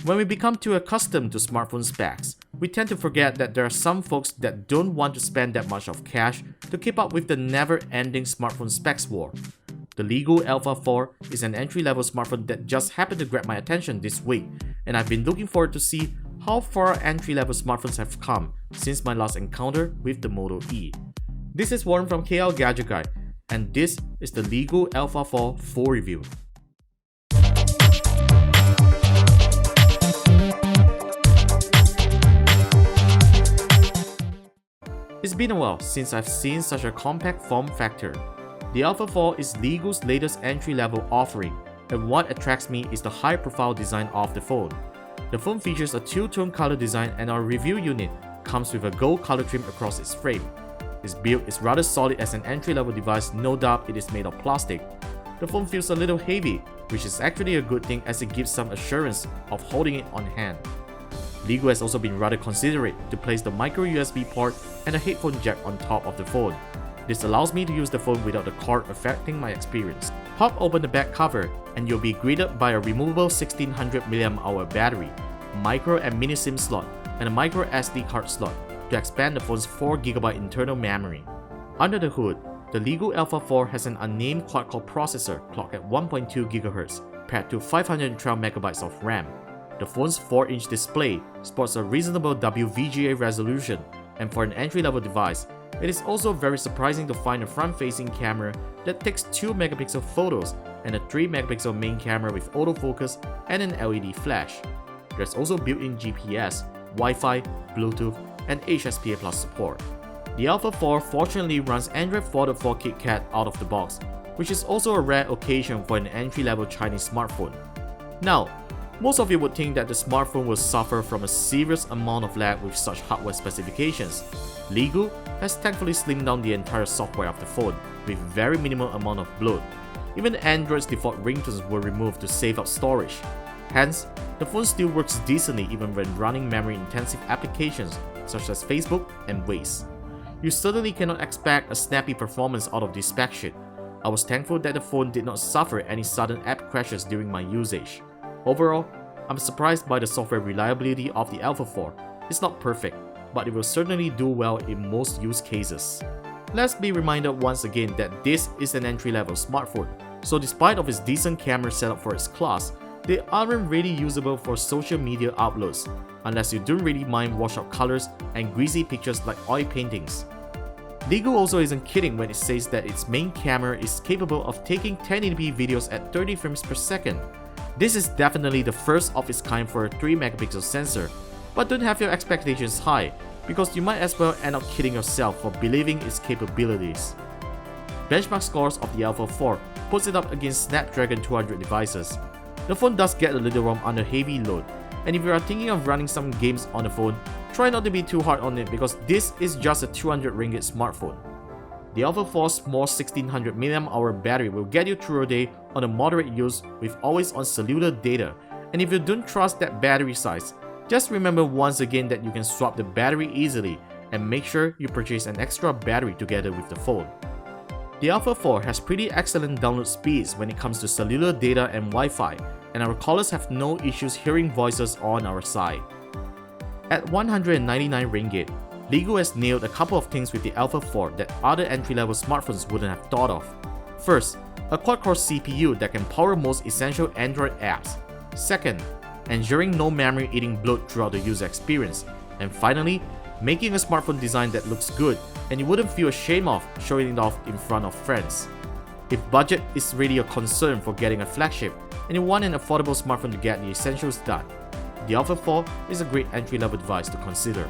When we become too accustomed to smartphone specs, we tend to forget that there are some folks that don't want to spend that much of cash to keep up with the never-ending smartphone specs war. The Lego Alpha 4 is an entry-level smartphone that just happened to grab my attention this week, and I've been looking forward to see how far entry-level smartphones have come since my last encounter with the Moto E. This is Warren from KL Gadget Guide, and this is the Lego Alpha 4 full review. It's been a while since I've seen such a compact form factor. The Alpha 4 is Lego's latest entry-level offering, and what attracts me is the high-profile design of the phone. The phone features a two-tone color design, and our review unit comes with a gold color trim across its frame. Its build is rather solid as an entry-level device, no doubt it is made of plastic. The phone feels a little heavy, which is actually a good thing as it gives some assurance of holding it on hand. Lego has also been rather considerate to place the micro USB port and a headphone jack on top of the phone. This allows me to use the phone without the cord affecting my experience. Pop open the back cover and you'll be greeted by a removable 1600 mAh battery, micro and mini SIM slot, and a micro SD card slot to expand the phone's 4GB internal memory. Under the hood, the Lego Alpha 4 has an unnamed quad-core processor clocked at 1.2 GHz paired to 512MB of RAM. The phone's 4-inch display sports a reasonable WVGA resolution, and for an entry-level device, it is also very surprising to find a front-facing camera that takes 2MP photos and a 3MP main camera with autofocus and an LED flash. There's also built-in GPS, Wi-Fi, Bluetooth, and HSPA Plus support. The Alpha 4 fortunately runs Android 4.4 KitKat out of the box, which is also a rare occasion for an entry-level Chinese smartphone. Now, most of you would think that the smartphone will suffer from a serious amount of lag with such hardware specifications. Lego has thankfully slimmed down the entire software of the phone with very minimal amount of bloat. Even Android's default ringtones were removed to save up storage. Hence, the phone still works decently even when running memory-intensive applications such as Facebook and Waze. You certainly cannot expect a snappy performance out of this spec sheet. I was thankful that the phone did not suffer any sudden app crashes during my usage. Overall, I'm surprised by the software reliability of the Alpha 4. It's not perfect, but it will certainly do well in most use cases. Let's be reminded once again that this is an entry-level smartphone, so despite of its decent camera setup for its class, they aren't really usable for social media uploads, unless you don't really mind washed-out colors and greasy pictures like oil paintings. Lego also isn't kidding when it says that its main camera is capable of taking 1080p videos at 30 frames per second. This is definitely the first of its kind for a 3MP sensor, but don't have your expectations high, because you might as well end up kidding yourself for believing its capabilities. Benchmark scores of the Alpha 4 puts it up against Snapdragon 200 devices. The phone does get a little warm under heavy load, and if you are thinking of running some games on the phone, try not to be too hard on it because this is just a 200 ringgit smartphone. The Alpha 4's small 1600 mAh battery will get you through a day on a moderate use with always-on cellular data, and if you don't trust that battery size, just remember once again that you can swap the battery easily and make sure you purchase an extra battery together with the phone. The Alpha 4 has pretty excellent download speeds when it comes to cellular data and Wi-Fi, and our callers have no issues hearing voices on our side. At 199 ringgit, Lego has nailed a couple of things with the Alpha 4 that other entry-level smartphones wouldn't have thought of. First, a quad-core CPU that can power most essential Android apps. Second, ensuring no memory eating bloat throughout the user experience. And finally, making a smartphone design that looks good and you wouldn't feel ashamed of showing it off in front of friends. If budget is really a concern for getting a flagship and you want an affordable smartphone to get the essentials done, the Alpha 4 is a great entry-level device to consider.